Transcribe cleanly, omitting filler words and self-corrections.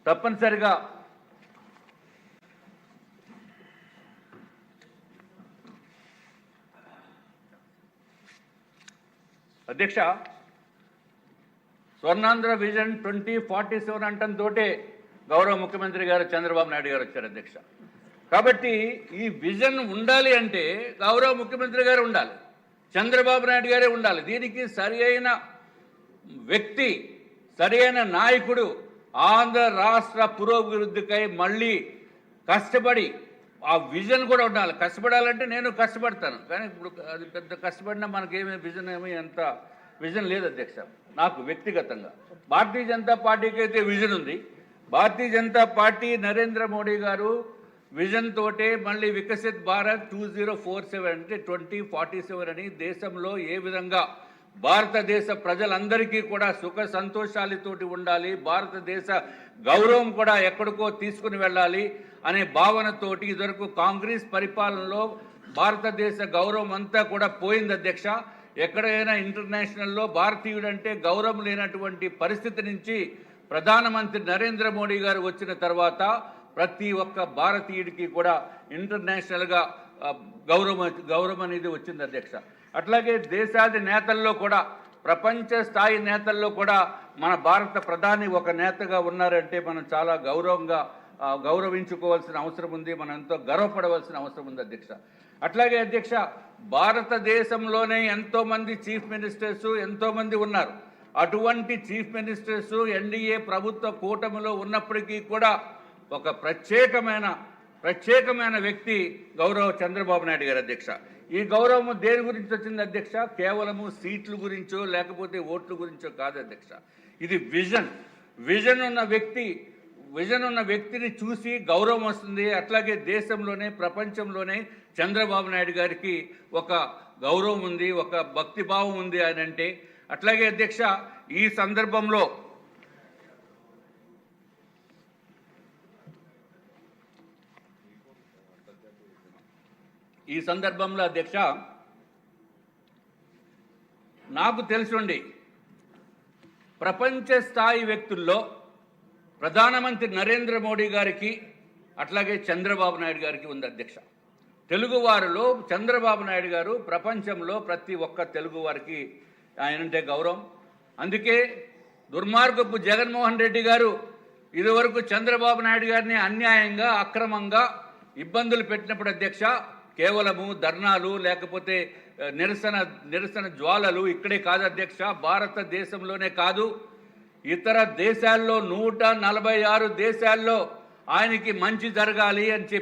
తప్పనిసరిగా అధ్యక్ష స్వర్ణాంధ్ర విజన్ 2047 అంటంతో గౌరవ ముఖ్యమంత్రి గారు చంద్రబాబు నాయుడు గారు వచ్చారు అధ్యక్ష. కాబట్టి ఈ విజన్ ఉండాలి అంటే గౌరవ ముఖ్యమంత్రి గారు ఉండాలి, చంద్రబాబు నాయుడు గారే ఉండాలి. దీనికి సరి అయిన వ్యక్తి, సరి అయిన నాయకుడు ఆంధ్ర రాష్ట్ర పురోభివృద్ధికై మళ్ళీ కష్టపడి ఆ విజన్ కూడా ఉండాలి. కష్టపడాలంటే నేను కష్టపడతాను, కానీ ఇప్పుడు అది పెద్ద కష్టపడినా మనకేమీ విజన్ ఏమీ ఎంత విజన్ లేదు అధ్యక్ష. నాకు వ్యక్తిగతంగా భారతీయ జనతా పార్టీకి అయితే విజన్ ఉంది. భారతీయ జనతా పార్టీ నరేంద్ర మోడీ గారు విజన్ తోటే మళ్ళీ వికసిత్ భారత్ 2047 అంటే 2047 అని దేశంలో ఏ విధంగా భారతదేశ ప్రజలందరికీ కూడా సుఖ సంతోషాలతోటి ఉండాలి, భారతదేశ గౌరవం కూడా ఎక్కడికో తీసుకుని వెళ్ళాలి అనే భావనతోటి ఇదివరకు కాంగ్రెస్ పరిపాలనలో భారతదేశ గౌరవం అంతా కూడా పోయింది అధ్యక్ష. ఎక్కడైనా ఇంటర్నేషనల్లో భారతీయుడంటే గౌరవం లేనటువంటి పరిస్థితి నుంచి ప్రధానమంత్రి నరేంద్ర మోడీ గారు వచ్చిన తర్వాత ప్రతి ఒక్క భారతీయుడికి కూడా ఇంటర్నేషనల్గా గౌరవం అనేది వచ్చింది అధ్యక్ష. అట్లాగే దేశాది నేతల్లో కూడా, ప్రపంచ స్థాయి నేతల్లో కూడా మన భారత ప్రధాని ఒక నేతగా ఉన్నారంటే మనం చాలా గౌరవించుకోవాల్సిన అవసరం ఉంది, మనం ఎంతో గర్వపడవలసిన అవసరం ఉంది అధ్యక్ష. అట్లాగే అధ్యక్ష, భారతదేశంలోనే ఎంతోమంది చీఫ్ మినిస్టర్స్ ఎంతోమంది ఉన్నారు. అటువంటి చీఫ్ మినిస్టర్స్ ఎన్డీఏ ప్రభుత్వ కూటమిలో ఉన్నప్పటికీ కూడా ఒక ప్రత్యేకమైన వ్యక్తి గౌరవ చంద్రబాబు నాయుడు గారు అధ్యక్ష. ఈ గౌరవం దేని గురించి వచ్చింది అధ్యక్ష? కేవలము సీట్ల గురించో లేకపోతే ఓట్ల గురించో కాదు అధ్యక్ష. ఇది విజన్ ఉన్న వ్యక్తిని చూసి గౌరవం వస్తుంది. అట్లాగే దేశంలోనే ప్రపంచంలోనే చంద్రబాబు నాయుడు గారికి ఒక గౌరవం ఉంది, ఒక భక్తిభావం ఉంది అని అంటే. అట్లాగే అధ్యక్ష, ఈ సందర్భంలో అధ్యక్ష నాకు తెలుసుండి ప్రపంచ స్థాయి వ్యక్తుల్లో ప్రధానమంత్రి నరేంద్ర మోడీ గారికి అట్లాగే చంద్రబాబు నాయుడు గారికి ఉంది అధ్యక్ష. తెలుగువారిలో చంద్రబాబు నాయుడు గారు ప్రపంచంలో ప్రతి ఒక్క తెలుగువారికి ఆయనంటే గౌరవం. అందుకే దుర్మార్గపు జగన్మోహన్ రెడ్డి గారు ఇదివరకు చంద్రబాబు నాయుడు గారిని అన్యాయంగా అక్రమంగా ఇబ్బందులు పెట్టినప్పుడు అధ్యక్ష కేవలము ధర్నాలు లేకపోతే నిరసన జ్వాలలు ఇక్కడే కాదు అధ్యక్ష, భారతదేశంలోనే కాదు ఇతర దేశాల్లో 146 దేశాల్లో ఆయనకి మంచి జరగాలి అని చెప్పి